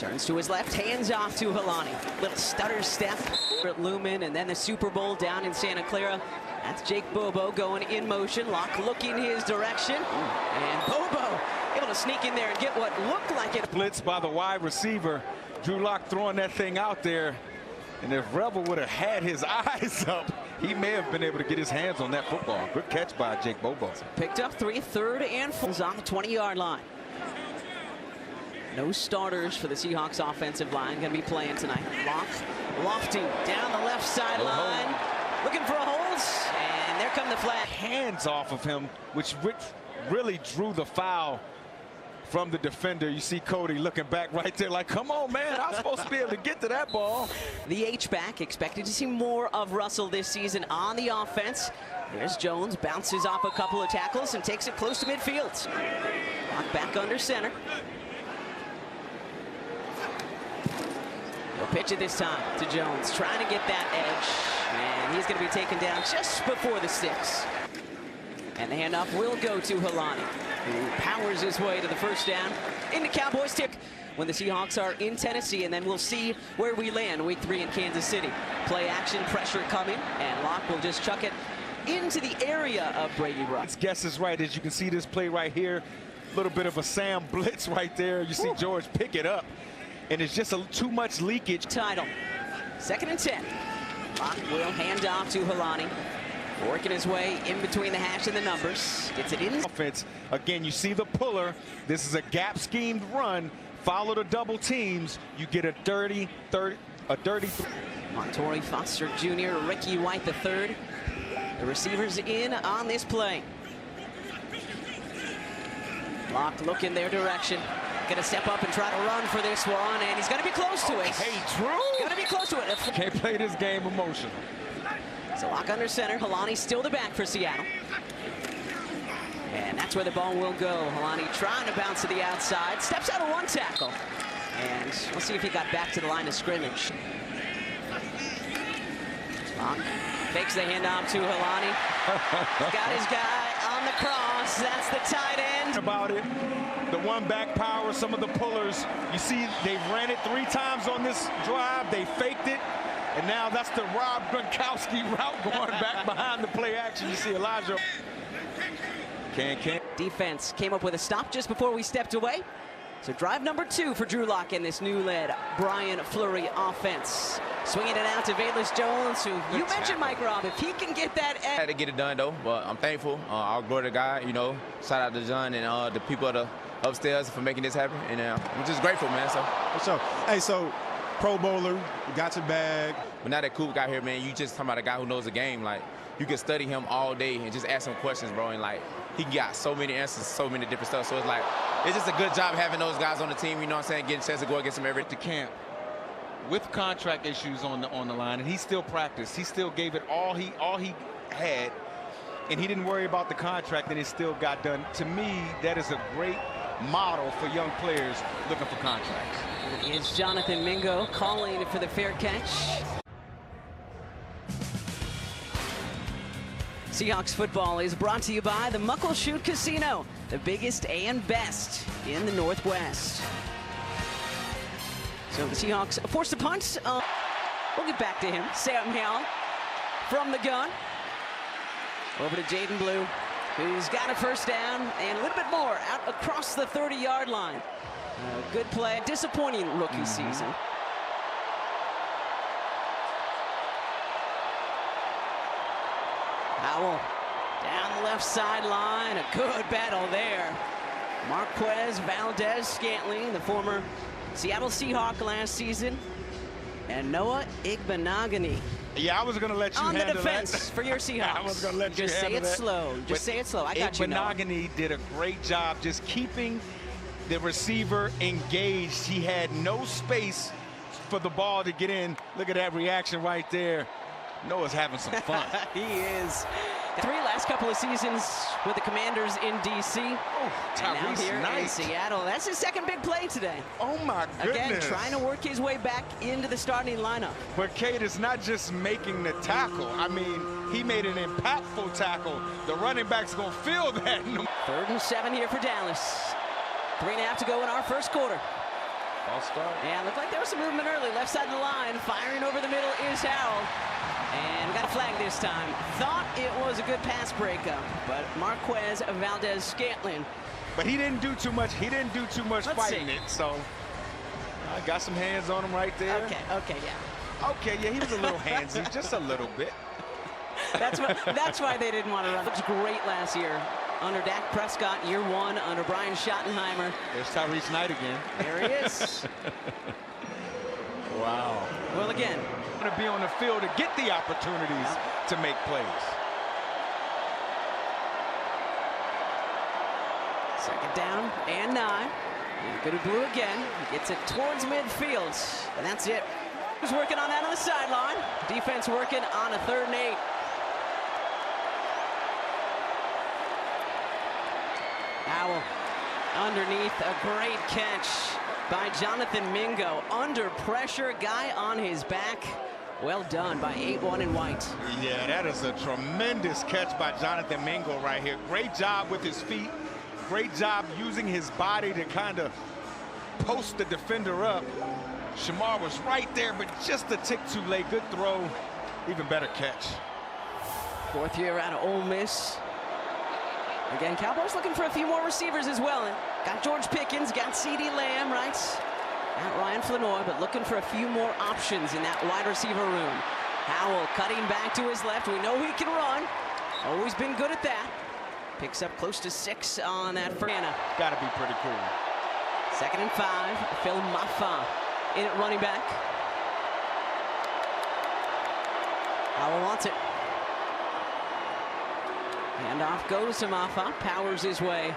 Turns to his left, hands off to Helani. Little stutter step at Lumen, and then the Super Bowl down in Santa Clara. That's Jake Bobo going in motion. Locke looking his direction. And Bobo able to sneak in there and get what looked like it. Blitz by the wide receiver. Drew Lock throwing that thing out there. And if Rebel would have had his eyes up, he may have been able to get his hands on that football. Good catch by Jake Bobo. Picked up 3, 3rd and 4 on the 20-yard line. No starters for the Seahawks offensive line going to be playing tonight. Locke lofting down the left sideline, looking for a hold, and there come the flag. Hands off of him, which really drew the foul from the defender. You see Cody looking back right there like, come on, man, I'm supposed to be able to get to that ball. The H-back expected to see more of Russell this season on the offense. There's Jones, bounces off a couple of tackles and takes it close to midfield. Locke back under center. He'll pitch it this time to Jones, trying to get that edge. And he's going to be taken down just before the sticks. And the handoff will go to Helani, who powers his way to the first down into Cowboys tick when the Seahawks are in Tennessee, and then we'll see where we land week 3 in Kansas City. Play action, pressure coming, and Locke will just chuck it into the area of Brady Rush. His guess is right. As you can see this play right here, a little bit of a Sam blitz right there. You see George pick it up, and it's just too much leakage. Title, 2nd and 10. Locke will hand off to Helani. Working his way in between the hash and the numbers. Gets it in. Offense. Again, you see the puller. This is a gap schemed run. Follow the double teams. You get a dirty. Montori Foster Jr., Ricky White III. The receivers in on this play. Locke looking their direction. Gonna step up and try to run for this one, and he's gonna be close to it. Hey, Drew! Gonna be close to it. Can't play this game emotional. So Locke under center. Helani still the back for Seattle. And that's where the ball will go. Helani trying to bounce to the outside. Steps out of one tackle. And we'll see if he got back to the line of scrimmage. Locke fakes the handoff to Helani. Got his guy on the cross. That's the tight end. About it. The one back power, some of the pullers. You see they've ran it 3 times on this drive. They faked it. And now that's the Rob Gronkowski route going back behind the play action. You see Elijah. Defense came up with a stop just before we stepped away. So drive number 2 for Drew Lock and this new led Brian Fleury offense. Swinging it out to Velus Jones, who you mentioned, Mike Robb. If he can get that edge. I had to get it done, though, but I'm thankful. I'll glory to God, you know. Shout out to John and the people upstairs for making this happen. And I'm just grateful, man. So, hey, so Pro Bowler, got your bag. But now that Coop got here, man, you just talking about a guy who knows the game. Like, you can study him all day and just ask him questions, bro. And, like, he got so many answers, so many different stuff. So it's like, it's just a good job having those guys on the team, you know what I'm saying, getting a chance to go against them every to camp with contract issues on the line, and he still practiced. He still gave it all he had, and he didn't worry about the contract, and it still got done. To me, that is a great model for young players looking for contracts. Is Jonathan Mingo calling for the fair catch. Seahawks football is brought to you by the Muckleshoot Casino, the biggest and best in the Northwest. So the Seahawks forced a punt. We'll get back to him. Sam Hale from the gun. Over to Jaden Blue, who's got a first down and a little bit more out across the 30-yard line. Good play. Disappointing rookie season. Howell down the left sideline. A good battle there. Marquez Valdez-Scantling, the former Seattle Seahawk last season, and Noah Igbenogany. Yeah, I was going to let you on handle the defense that. for your Seahawks. I was going to let you just say it that. slow. Just say it slow. I got you. Igbenogany did a great job just keeping the receiver engaged. He had no space for the ball to get in. Look at that reaction right there. Noah's having some fun. He is. 3 last couple of seasons with the Commanders in D.C. Oh, and now here Knight in Seattle. That's his second big play today. Oh, my goodness. Again, trying to work his way back into the starting lineup. But Kate is not just making the tackle. I mean, he made an impactful tackle. The running back's going to feel that. 3rd and 7 here for Dallas. 3.5 to go in our first quarter. False start. Yeah, looked like there was some movement early. Left side of the line, firing over the middle is Howell. And we got a flag this time. Thought it was a good pass breakup, but Marquez Valdez-Scantling. But he didn't do too much. He didn't do too much fighting it. So I got some hands on him right there. Okay, yeah. Okay, yeah, he was a little handsy, just a little bit. That's why they didn't want to run. It was great last year under Dak Prescott, year one under Brian Schottenheimer. There's Tyrese Knight again. There he is. Wow. Well, again, Going to be on the field to get the opportunities to make plays. second down and 9. Good to Blue again. Gets it towards midfield, and that's it. Who's working on that on the sideline? Defense working on a 3rd and 8. Howell underneath, a great catch by Jonathan Mingo. Under pressure, guy on his back. Well done by 8-1 in white. Yeah, that is a tremendous catch by Jonathan Mingo right here. Great job with his feet. Great job using his body to kind of post the defender up. Shamar was right there, but just a tick too late. Good throw. Even better catch. 4th year out of Ole Miss. Again, Cowboys looking for a few more receivers as well. And got George Pickens, got CeeDee Lamb, right? Got Ryan Flanoy, but looking for a few more options in that wide receiver room. Howell cutting back to his left. We know he can run. Always been good at that. Picks up close to 6 on that first. Got to be pretty cool. 2nd and 5. Phil Mafah in at running back. Howell wants it. Handoff goes to Mafah. Powers his way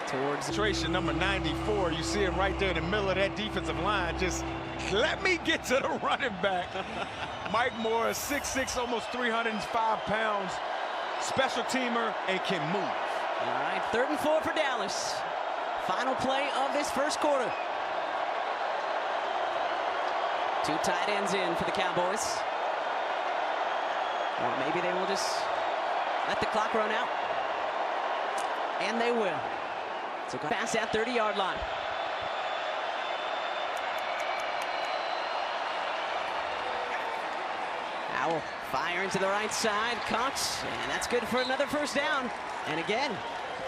towards Concentration number 94. You see him right there in the middle of that defensive line. Just let me get to the running back. Mike Morris, 6'6", almost 305 pounds. Special teamer and can move. All right, 3rd and 4 for Dallas. Final play of this first quarter. 2 tight ends in for the Cowboys. Or maybe they will just let the clock run out. And they will. So pass that 30-yard line. Howell firing to the right side, caught, and that's good for another first down. And again,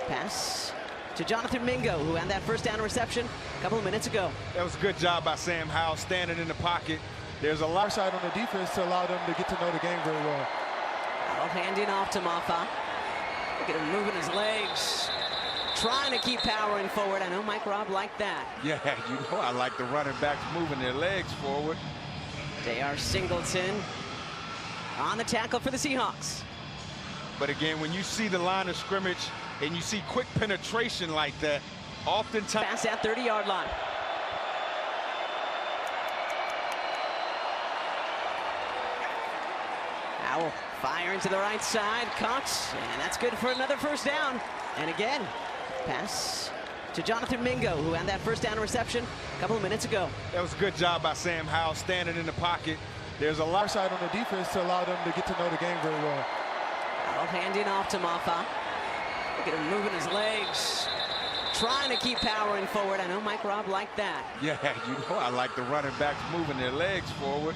pass to Jonathan Mingo, who had that first down reception a couple of minutes ago. That was a good job by Sam Howell standing in the pocket. There's a lot side on the defense to allow them to get to know the game very well. Howell handing off to Mafah. Look at him moving his legs, trying to keep powering forward. I know Mike Robb liked that. Yeah, you know I like the running backs moving their legs forward. J.R. Singleton on the tackle for the Seahawks. But again, when you see the line of scrimmage and you see quick penetration like that, oftentimes Pass that 30-yard line. Howell firing to the right side, caught, and that's good for another first down. And again, pass to Jonathan Mingo, who had that first down reception a couple of minutes ago. that was a good job by Sam Howell standing in the pocket. There's a lot Side on the defense to allow them to get to know the game very well. Howell handing off to Mafah. Look at him moving his legs, trying to keep powering forward. I know Mike Robb liked that. Yeah, you know I like the running backs moving their legs forward.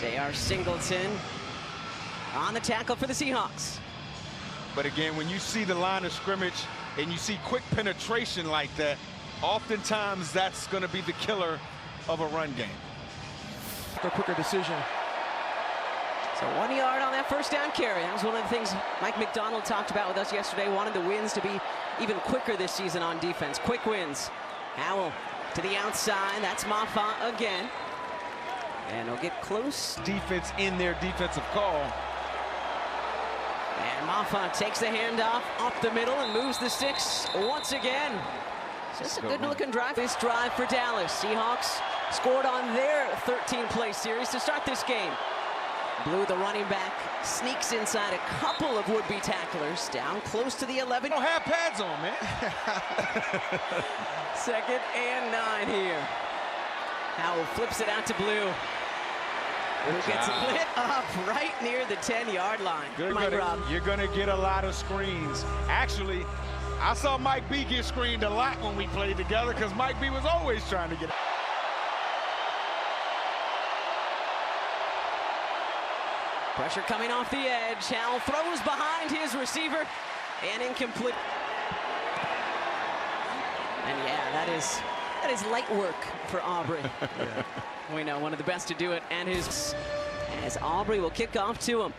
J.R. Singleton on the tackle for the Seahawks. But again, when you see the line of scrimmage and you see quick penetration like that, oftentimes that's going to be the killer of a run game. A quicker decision. So 1 yard on that first down carry. That was one of the things Mike McDonald talked about with us yesterday. Wanted the wins to be even quicker this season on defense. Quick wins. Howell to the outside. That's Mafah again. And he'll get close. Defense in their defensive call. And Mafah takes the handoff up the middle and moves the sticks once again. Just a good-looking drive. This drive for Dallas. Seahawks scored on their 13-play series to start this game. Blue, the running back, sneaks inside a couple of would-be tacklers, down close to the 11. Don't have pads on, man. 2nd and 9 here. Howell flips it out to Blue. Who gets lit up right near the 10-yard line. You're going to get a lot of screens. Actually, I saw Mike B get screened a lot when we played together because Mike B was always trying to get it. Pressure coming off the edge. Hal throws behind his receiver and incomplete. And yeah, that is light work for Aubrey. Yeah. We know one of the best to do it, and as Aubrey will kick off to him.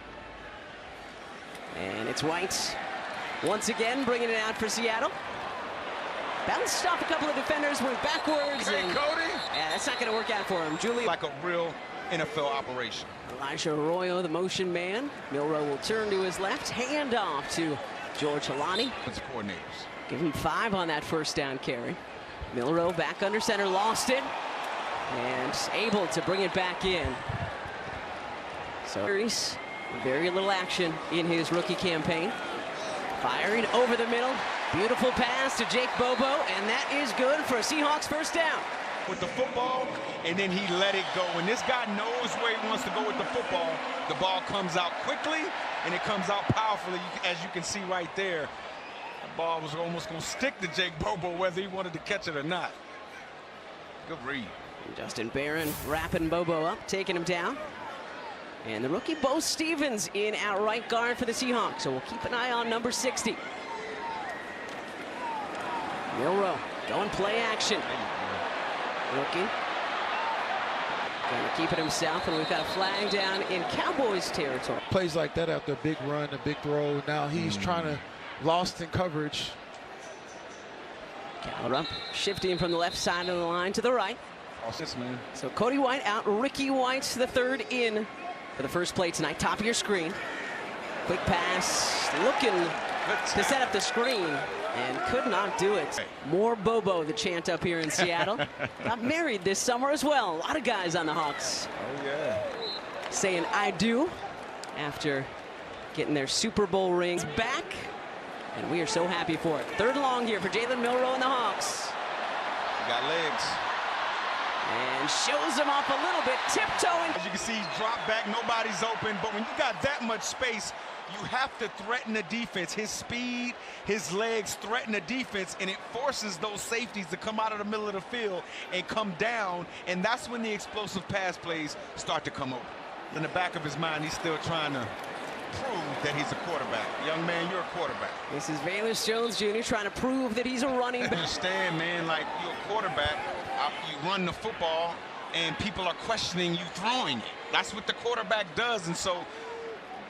And it's White once again bringing it out for Seattle. Bounced off a couple of defenders, went backwards. Hey, and Cody. yeah, that's not going to work out for him. Julie. Like a real NFL operation. Elijah Arroyo, the motion man. Milroe will turn to his left, hand off to George Halani. Coordinators. Give him 5 on that first down carry. Milroe back under center, lost it, and able to bring it back in. So very little action in his rookie campaign. Firing over the middle. Beautiful pass to Jake Bobo, and that is good for a Seahawks first down. With the football, and then he let it go. When this guy knows where he wants to go with the football, the ball comes out quickly, and it comes out powerfully, as you can see right there. The ball was almost going to stick to Jake Bobo, whether he wanted to catch it or not. Good read. Justin Barron wrapping Bobo up, taking him down. And the rookie Bo Stevens in at right guard for the Seahawks, so we'll keep an eye on number 60. Milroe going play action. Rookie. Going to keep it himself, and we've got a flag down in Cowboys territory. Plays like that after a big run, a big throw. Now he's trying to lost in coverage. Gallup shifting from the left side of the line to the right. So Cody White out, Ricky White the third in for the first play tonight. Top of your screen. Quick pass, looking to set up the screen, and could not do it. More Bobo, the chant up here in Seattle. Got married this summer as well. A lot of guys on the Hawks. Oh, yeah. Saying I do after getting their Super Bowl rings back. And we are so happy for it. Third long here for Jalen Milroe and the Hawks. Got legs. And shows him off a little bit, tiptoeing. As you can see, drop back, nobody's open. But when you got that much space, you have to threaten the defense. His speed, his legs threaten the defense, and it forces those safeties to come out of the middle of the field and come down. And that's when the explosive pass plays start to come over. In the back of his mind, he's still trying to prove that he's a quarterback. Young man, you're a quarterback. This is Valus Jones Jr. trying to prove that he's a running back. Understand, man, like you're a quarterback, you run the football, and people are questioning you throwing it. That's what the quarterback does. And so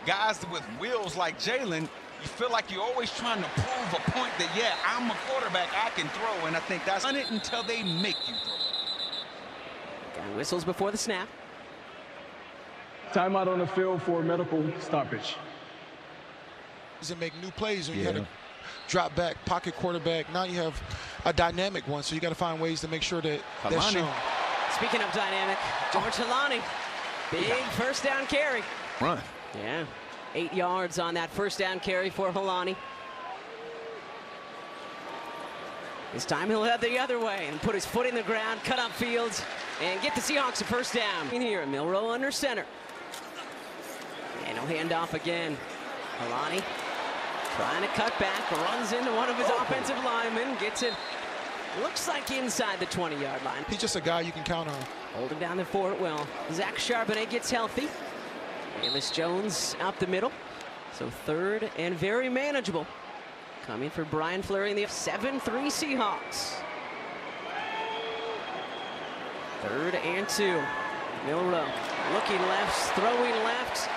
guys with wheels like Jalen, you feel like you're always trying to prove a point that, yeah, I'm a quarterback, I can throw. And I think that's done it until they make you throw. Guy whistles before the snap. Timeout on the field for medical stoppage. And make new plays when you had a drop back pocket quarterback. Now you have a dynamic one, so you got to find ways to make sure that that's shown. Speaking of dynamic, George Halani, big first down carry. Run. Yeah, 8 yards on that first down carry for Halani. This time he'll head the other way and put his foot in the ground, cut up fields, and get the Seahawks a first down. In here, Milroe under center. And he'll hand off again. Halani trying to cut back, runs into one of his offensive linemen, gets it, looks like inside the 20-yard line. He's just a guy you can count on. Holding down the fort well. Zach Charbonnet gets healthy. Valus Jones out the middle. So third and very manageable. Coming for Brian Fleury in the 7-3 Seahawks. 3rd and 2. Milroe looking left, throwing left.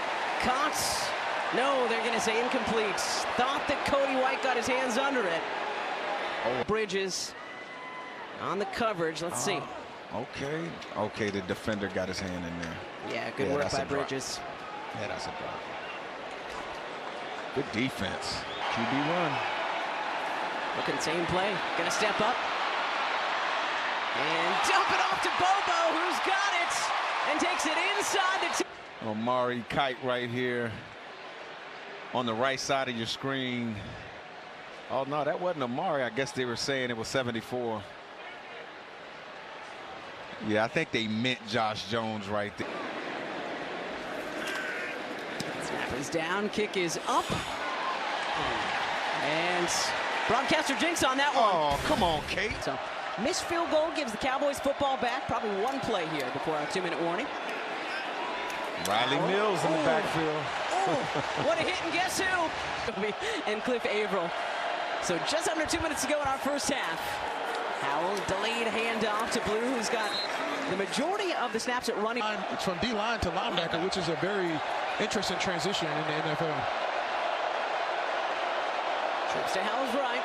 Caught. No, they're going to say incomplete. Thought that Cody White got his hands under it. Bridges on the coverage. Let's see. Okay, the defender got his hand in there. Yeah, good work by Bridges. Yeah, that's a drop. Good defense. QB run. Looking same play. Gonna step up. And dump it off to Bobo, who's got it and takes it inside the Omari Kite right here on the right side of your screen. Oh, no, that wasn't Omari. I guess they were saying it was 74. Yeah, I think they meant Josh Jones right there. Snap is down, kick is up. And Broadcaster jinx on that one. Oh, come on, Kate. So, missed field goal gives the Cowboys football back. Probably one play here before our 2-minute warning. Riley Mills in the backfield. What a hit, and guess who? And Cliff Averill. So just under 2 minutes to go in our first half. Howell delayed handoff to Blue, who's got the majority of the snaps at running. It's from D-line to linebacker, which is a very interesting transition in the NFL. Trips to Howell's right.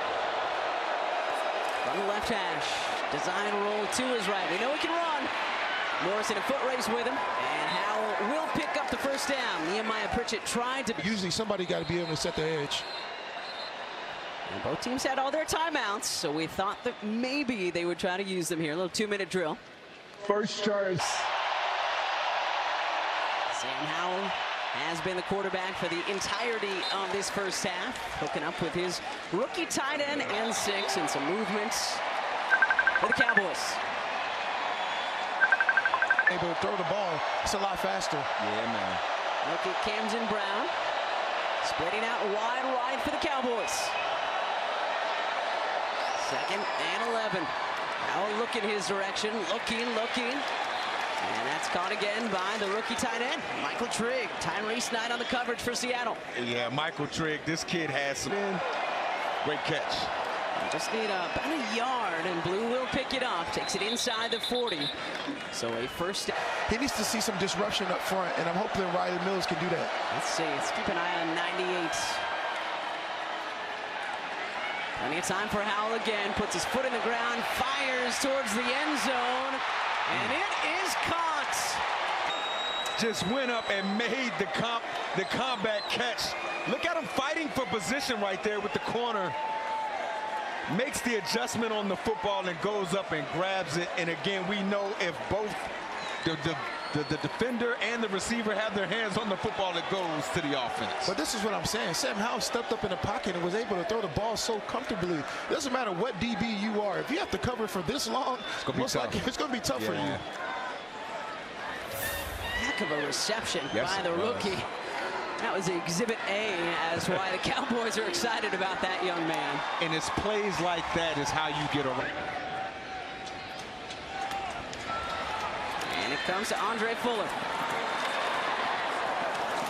From the left hash. Design roll to his right. We know he can run. Morris in a foot race with him. And Howell will pick up the first down. Nehemiah Pritchett tried to... Usually somebody got to be able to set the edge. And both teams had all their timeouts, so we thought that maybe they would try to use them here. A little 2-minute drill. First charge. Sam Howell has been the quarterback for the entirety of this first half, hooking up with his rookie tight end and 6, and some movements for the Cowboys. Able to throw the ball, it's a lot faster. Yeah, man. Look at Camden Brown, spreading out wide right for the Cowboys. 2nd and 11. Howell looking his direction, looking. And that's caught again by the rookie tight end, Michael Trigg. Tyrese Knight on the coverage for Seattle. Yeah, Michael Trigg, this kid has some great catch. Just need about a yard, and Blue will pick it up. Takes it inside the 40. So a first down. He needs to see some disruption up front, and I'm hoping Riley Mills can do that. Let's see. Let's keep an eye on 98. Plenty of time for Howell again. Puts his foot in the ground, fires towards the end zone, and it is caught. Just went up and made the combat catch. Look at him fighting for position right there with the corner. Makes the adjustment on the football and goes up and grabs it. And again, we know if both the defender and the receiver have their hands on the football, it goes to the offense. But this is what I'm saying. Sam Howell stepped up in the pocket and was able to throw the ball so comfortably. It doesn't matter what DB you are. If you have to cover for this long, it's going to be tough for you. Heck of a reception by the rookie. That was Exhibit A as why the Cowboys are excited about that young man. And it's plays like that is how you get around. And it comes to Andre Fuller.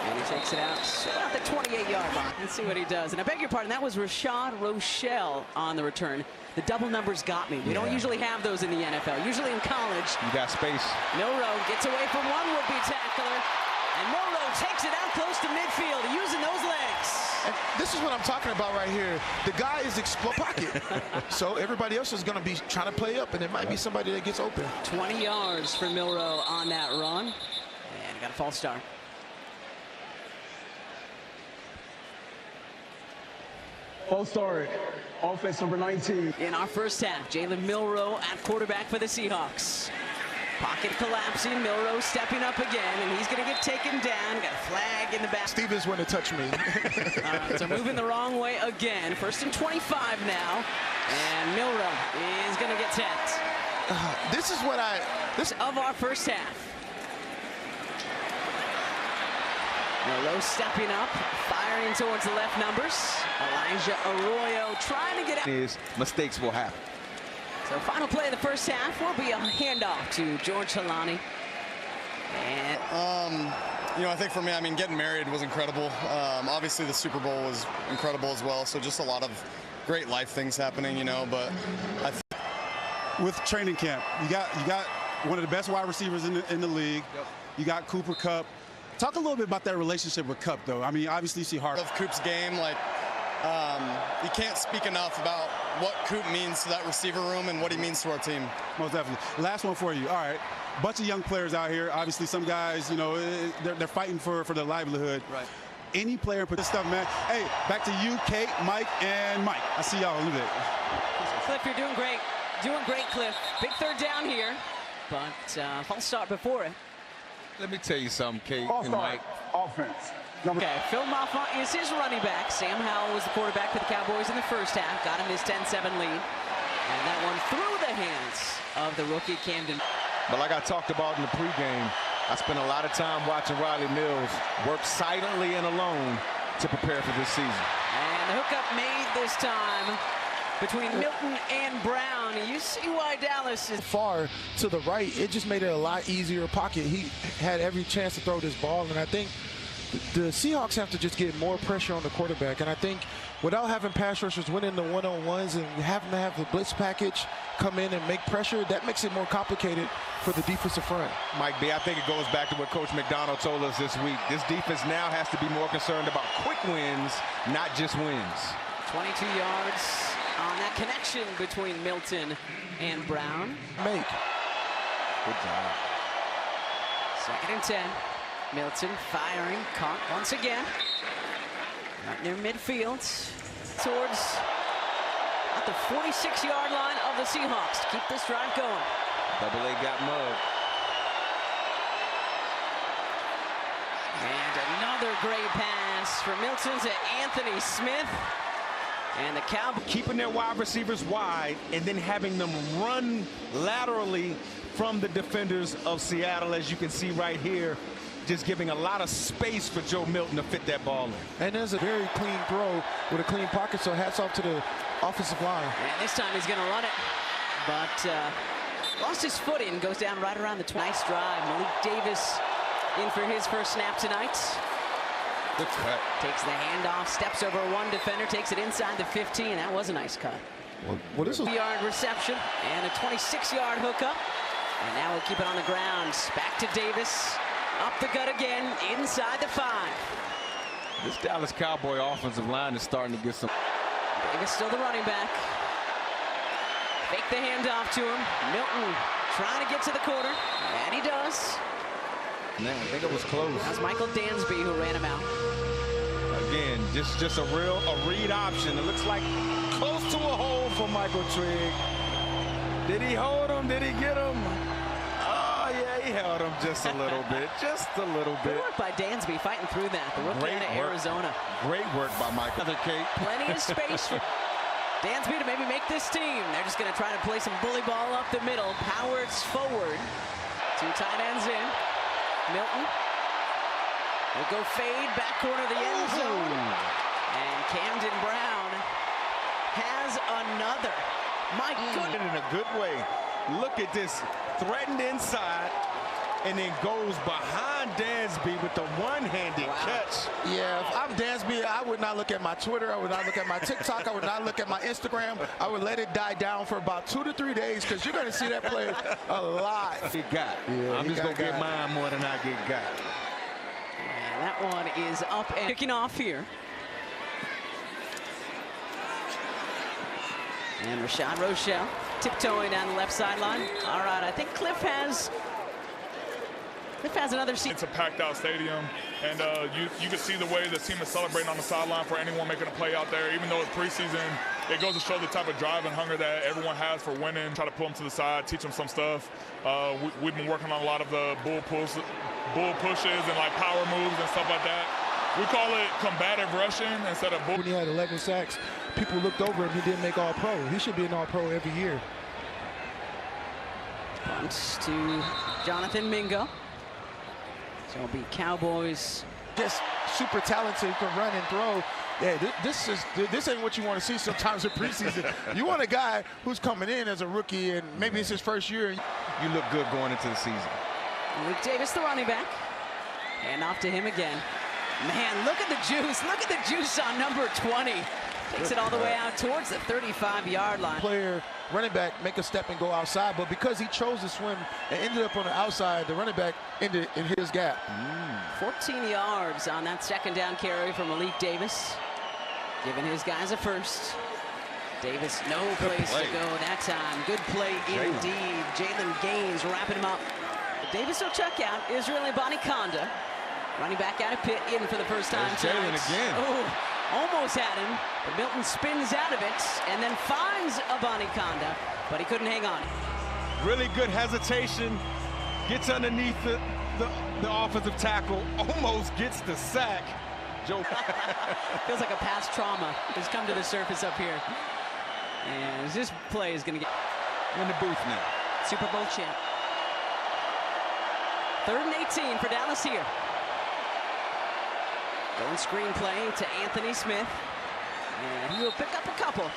And he takes it out about the 28-yard line. Let's see what he does. And I beg your pardon, that was Rashad Rochelle on the return. The double numbers got me. We don't usually have those in the NFL. Usually in college. You got space. Milroe gets away from one would-be tackler. And Milroe takes it out close to midfield, using those legs. And this is what I'm talking about right here. The guy is pocket. So everybody else is going to be trying to play up, and there might be somebody that gets open. 20 yards for Milroe on that run. And got a false start. False start. Offense number 19. In our first half, Jalen Milroe at quarterback for the Seahawks. Pocket collapsing, Milroe stepping up again, and he's going to get taken down. Got a flag in the back. Stevens went to touch me. All right, so moving the wrong way again. 1st and 25 now, and Milroe is going to get tapped. This is what of our first half. Milroe stepping up, firing towards the left numbers. Elijah Arroyo trying to get out. Mistakes will happen. So final play of the first half will be a handoff to George Halani. And you know, I think for me, I mean, getting married was incredible. Obviously the Super Bowl was incredible as well. So just a lot of great life things happening, you know, but with training camp, you got one of the best wide receivers in the league. Yep. You got Cooper Kupp. Talk a little bit about that relationship with Kupp, though. I mean, obviously you see hard of Coop's game, like you can't speak enough about what Coop means to that receiver room and what he means to our team. Most definitely. Last one for you. All right. Bunch of young players out here. Obviously, some guys, you know, they're fighting for their livelihood. Right. Any player put this stuff, man. Hey, back to you, Kate, Mike, and Mike. I see y'all in a bit. Cliff, you're doing great. Doing great, Cliff. Big third down here, but false start before it. Let me tell you something, Kate False and start. Mike. Offense. Okay, Phil Mafont is his running back. Sam Howell was the quarterback for the Cowboys in the first half. Got him his 10-7 lead. And that one through the hands of the rookie Camden. But like I talked about in the pregame, I spent a lot of time watching Riley Mills work silently and alone to prepare for this season. And the hookup made this time between Milton and Brown. You see why Dallas is far to the right. It just made it a lot easier pocket. He had every chance to throw this ball, and I think the Seahawks have to just get more pressure on the quarterback. And I think without having pass rushers winning the one-on-ones and having to have the blitz package come in and make pressure, that makes it more complicated for the defensive front. Mike B, I think it goes back to what Coach McDonald told us this week. This defense now has to be more concerned about quick wins, not just wins. 22 yards on that connection between Milton and Brown. Make. Good job. 2nd and 10. Milton firing, caught once again. Right near midfield, towards at the 46-yard line of the Seahawks to keep this drive going. Double A got mugged. And another great pass from Milton to Anthony Smith. And the Cowboys Keeping their wide receivers wide and then having them run laterally from the defenders of Seattle, as you can see right here, just giving a lot of space for Joe Milton to fit that ball in. And there's a very clean throw with a clean pocket, so hats off to the offensive line. And this time he's going to run it, but lost his footing, goes down right around the nice drive. Malik Davis in for his first snap tonight. Good cut. Takes the handoff, steps over one defender, takes it inside the 15. That was a nice cut. Well, this was 3-yard reception and a 26-yard hookup. And now we'll keep it on the ground. Back to Davis. Up the gut again, inside the 5. This Dallas Cowboy offensive line is starting to get some. Davis still the running back. Fake the handoff to him. Milton trying to get to the corner, and he does. Man, I think it was close. That's Michael Dansby who ran him out. Again, just a read option. It looks like close to a hole for Michael Trigg. Did he hold him? Did he get him? Oh, yeah, he held him just a little bit. Just a little Good bit. work by Dansby fighting through that. The rookie out of Arizona. Great work by Michael. Plenty of space for Dansby to maybe make this team. They're just going to try to play some bully ball up the middle. Powers forward. 2 tight ends in. Milton will go fade, back corner of the end zone. And Camden Brown has another. My goodness. In a good way. Look at this. Threatened inside and then goes behind Dansby with the one-handed catch. Yeah, if I'm Dansby, I would not look at my Twitter. I would not look at my TikTok. I would not look at my Instagram. I would let it die down for about 2 to 3 days because you're going to see that play a lot. He got. Yeah, I'm just going to get mine more than I get got. And that one is up and kicking off here. And Rashad Rochelle tiptoeing down the left sideline. All right, I think Cliff has another seat. It's a packed-out stadium, and you can see the way the team is celebrating on the sideline for anyone making a play out there. Even though it's preseason, it goes to show the type of drive and hunger that everyone has for winning. Try to pull them to the side, teach them some stuff. We've been working on a lot of the bull pushes and like power moves and stuff like that. We call it combative rushing instead of bull. When he had 11 sacks, people looked over him. He didn't make All-Pro. He should be an All-Pro every year. Punts to Jonathan Mingo. So it'll be Cowboys. Just super talented, he can run and throw. Yeah, this ain't what you want to see sometimes in preseason. You want a guy who's coming in as a rookie and maybe it's his first year. You look good going into the season. Luke Davis, the running back. And off to him again. Man, look at the juice. Look at the juice on number 20. Takes it all the way out towards the 35-yard line. Player, running back, make a step and go outside, but because he chose to swim and ended up on the outside, the running back ended in his gap. 14 yards on that second down carry from Malik Davis. Giving his guys a first. Davis, no place to go that time. Good play indeed. Jalen Gaines wrapping him up. Davis will check out. Israel Ibanikonda, running back out of Pitt, in for the first time. Jalen again. Oh, almost had him, but Milton spins out of it and then finds Ibanikonda, but he couldn't hang on. Really good hesitation. Gets underneath the offensive tackle. Almost gets the sack. Joe. Feels like a past trauma has come to the surface up here. And this play is going to get In the booth now. Super Bowl champ. 3rd and 18 for Dallas here. Going screenplay to Anthony Smith. And he will pick up a couple.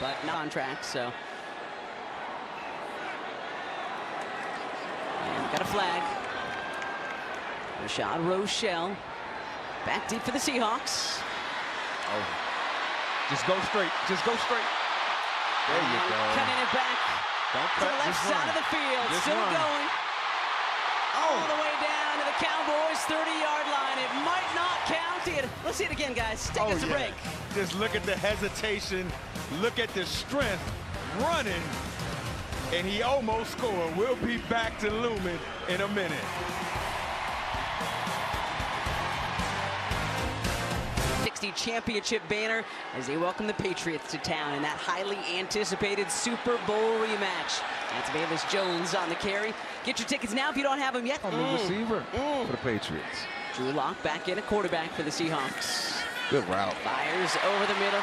but not contract, so. And got a flag. Rashad Rochelle back deep for the Seahawks. Oh. Just go straight. Just go straight. There you go. Cutting it back to the left side of the field. Just Still run. going. All the way down to the Cowboys 30-yard line. It might not count. Let's see it again, guys. Take us a break. Just look at the hesitation. Look at the strength. Running. And he almost scored. We'll be back to Lumen in a minute. Championship banner as they welcome the Patriots to town in that highly anticipated Super Bowl rematch. That's Mavis Jones on the carry. Get your tickets now if you don't have them yet. On the receiver for the Patriots. Drew Lock back in, a quarterback for the Seahawks. Good route. Fires over the middle.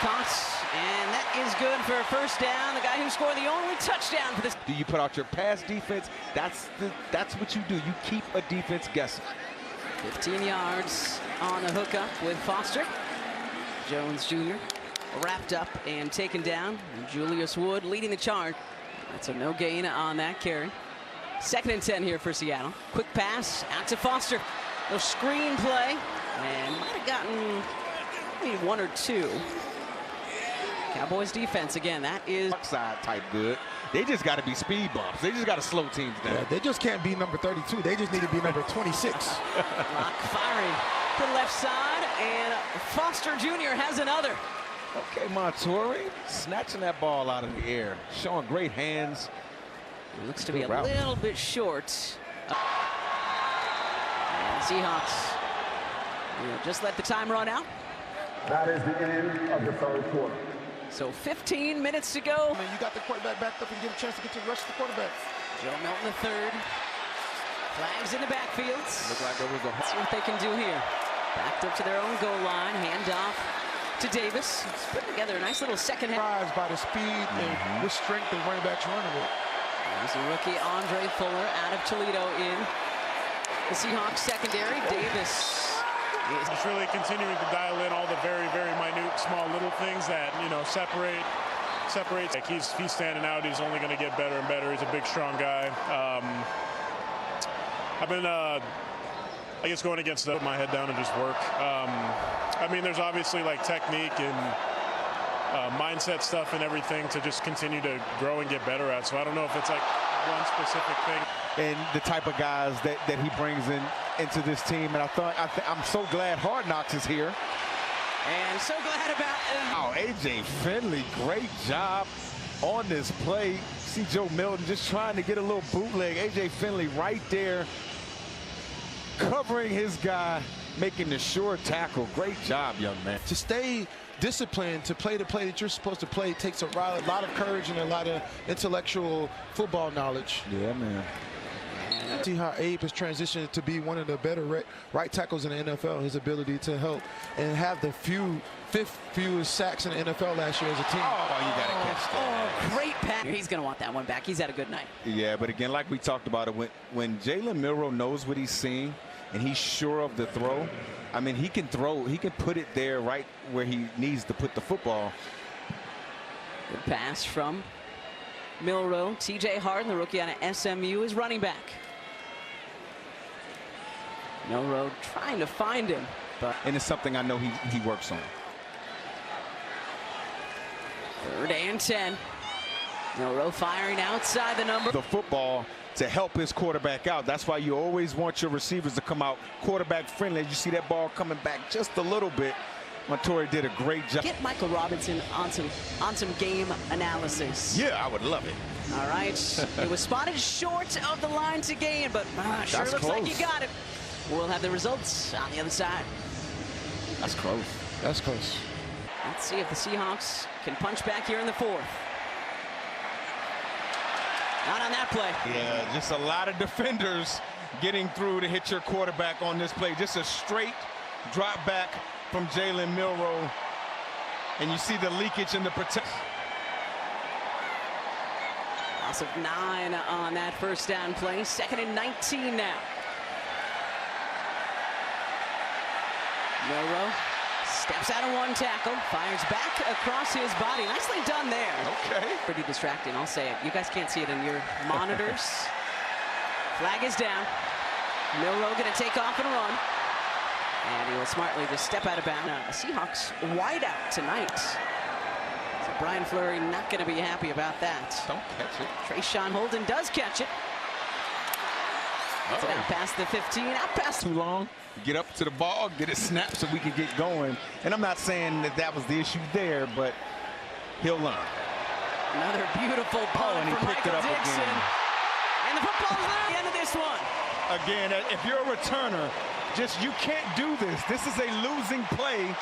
Caught, and that is good for a first down. The guy who scored the only touchdown for this. Do you put out your pass defense? That's what you do. You keep a defense guessing. 15 yards on the hookup with Foster. Jones Jr. wrapped up and taken down. And Julius Wood leading the charge. That's a no gain on that carry. 2nd and 10 here for Seattle. Quick pass out to Foster. Little screen play. And might have gotten maybe 1 or 2. Cowboys defense again. That is Side type good. They just got to be speed bumps. They just got to slow teams down. Yeah, they just can't be number 32. They just need to be number 26. Lock firing to the left side, and Foster Jr. has another. Okay, Montori snatching that ball out of the air, showing great hands. He looks to be a route. little bit short. And the Seahawks will just let the time run out. That is the end of the third quarter. So 15 minutes to go. You got the quarterback backed up and get a chance to get to the rush of the quarterback. Joe Milton the third. Flags in the backfields. Look like there was a Let's see what they can do here. Backed up to their own goal line. Handoff to Davis. He's putting together a nice little second half. Surprised by the speed and with strength the running backs running with. There's the rookie Andre Fuller out of Toledo in the Seahawks secondary. Davis. It's really continuing to dial in all the very, very minute, small little things that, you know, separate. Like he's standing out. He's only going to get better and better. He's a big, strong guy. I've been, I guess, going against put my head down and just work. I mean, there's obviously like technique and mindset stuff and everything to just continue to grow and get better at. So I don't know if it's like one specific thing. and the type of guys that he brings into this team. And I'm so glad Hard Knocks is here. And so glad about it. Oh, A.J. Finley, great job on this play. See Joe Milton just trying to get a little bootleg. A.J. Finley right there covering his guy, making the sure tackle. Great job, young man. To stay disciplined, to play the play that you're supposed to play, takes a lot of courage and a lot of intellectual football knowledge. Yeah, man. See how Abe has transitioned to be one of the better right tackles in the NFL. His ability to help and have the fifth fewest sacks in the NFL last year as a team. Oh, you got to catch that. Oh, great pass. He's going to want that one back. He's had a good night. Yeah, but again, like we talked about it, when Jalen Milroe knows what he's seeing and he's sure of the throw, I mean, he can throw. He can put it there right where he needs to put the football. Good pass from Milroe. T.J. Harden, the rookie out of SMU, is running back. Milroe trying to find him, And it's something I know he works on. 3rd and 10. Milroe firing outside the number. The football to help his quarterback out. That's why you always want your receivers to come out quarterback friendly. As you see that ball coming back just a little bit. Montori did a great job. Get Michael Robinson on some game analysis. Yeah, I would love it. All right. It was spotted short of the line to gain, but sure That's looks close. like you got it. We'll have the results on the other side. That's close. That's close. Let's see if the Seahawks can punch back here in the 4th. Not on that play. Yeah, just a lot of defenders getting through to hit your quarterback on this play. Just a straight drop back from Jalen Milroe. And you see the leakage in the protection. Loss of 9 on that first down play. 2nd and 19 now. Milroe Steps out of one tackle, fires back across his body. Nicely done there. Okay. Pretty distracting, I'll say it. You guys can't see it in your monitors. Flag is down. Milroe going to take off and run. And he will smartly just step out of bounds. Seahawks wide out tonight. So Brian Fleury not going to be happy about that. Don't catch it. Trayshawn Holden does catch it. It's out past the 15, out past. Too long. Get up to the ball, get it snapped so we can get going. And I'm not saying that that was the issue there, but he'll learn. Another beautiful punt and he from picked it Michael up Dixon. again. And the football's there at the end of this one. Again, if you're a returner, you can't do this. This is a losing play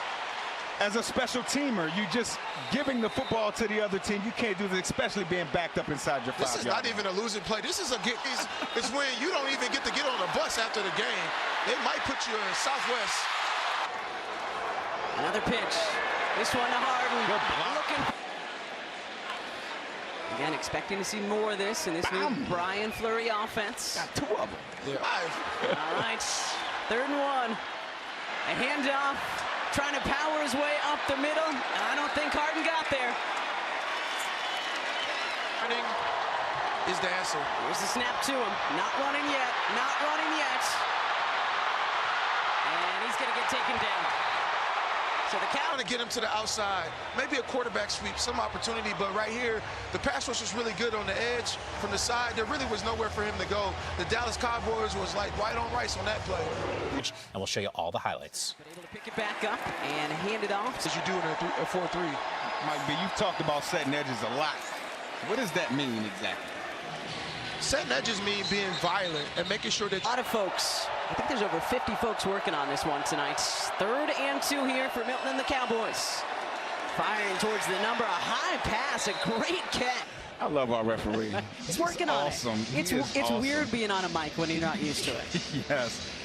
as a special teamer. You just giving the football to the other team. You can't do this, especially being backed up inside your 5 yards. This is not even a losing play. This is it's when you don't even get to get on a bus after the game. They might put you in Southwest. Another pitch. This one to Harden. Good block. Again, expecting to see more of this in this new Brian Fleury offense. Got 2 of them. Yeah. All right, 3rd and 1. A handoff, trying to power his way up the middle. I don't think Harden got there. Running is the answer. Here's the snap to him. Not running yet. Not running yet. And he's going to get taken down. So the Trying to get him to the outside. Maybe a quarterback sweep, some opportunity, but right here, the pass rush was really good on the edge from the side. There really was nowhere for him to go. The Dallas Cowboys was like white on rice on that play. And we'll show you all the highlights. But able to pick it back up and hand it off. As you do in a 4-3. Mike B, you've talked about setting edges a lot. What does that mean exactly? Setting edges mean being violent and making sure that A lot of folks. I think there's over 50 folks working on this one tonight. 3rd and 2 here for Milton and the Cowboys. Firing towards the number, a high pass, a great catch. I love our referee. He's working on awesome. it. It's awesome. weird being on a mic when you're not used to it. Yes.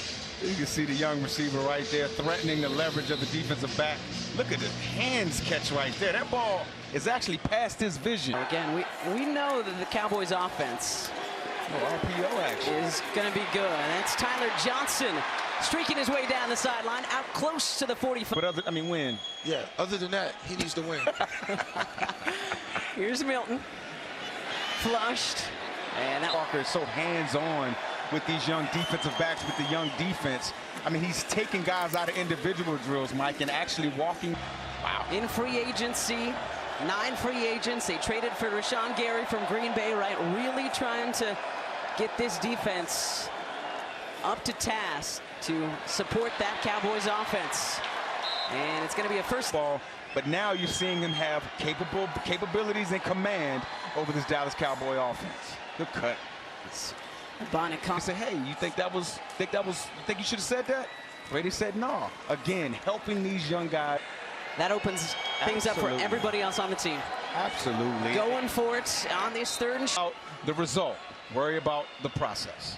You can see the young receiver right there threatening the leverage of the defensive back. Look at his hands catch right there. That ball is actually past his vision. Again, we know that the Cowboys offense RPO action is going to be good. And that's Tyler Johnson streaking his way down the sideline, out close to the 45. But win. Yeah, other than that, he needs to win. Here's Milton. Flushed. And that Walker is so hands-on with these young defensive backs, with the young defense. I mean, he's taking guys out of individual drills, Mike, and actually walking. Wow. In free agency, 9 free agents. They traded for Rashawn Gary from Green Bay, right? Really trying to get this defense up to task to support that Cowboys offense. And it's going to be a first ball, but now you're seeing him have capabilities and command over this Dallas Cowboy offense. Good cut. Bonnet You say, hey, you think you should have said that? Brady said no. Again, helping these young guys. That opens things up for everybody else on the team. Absolutely. Going for it on this 3rd and the result. Worry about the process.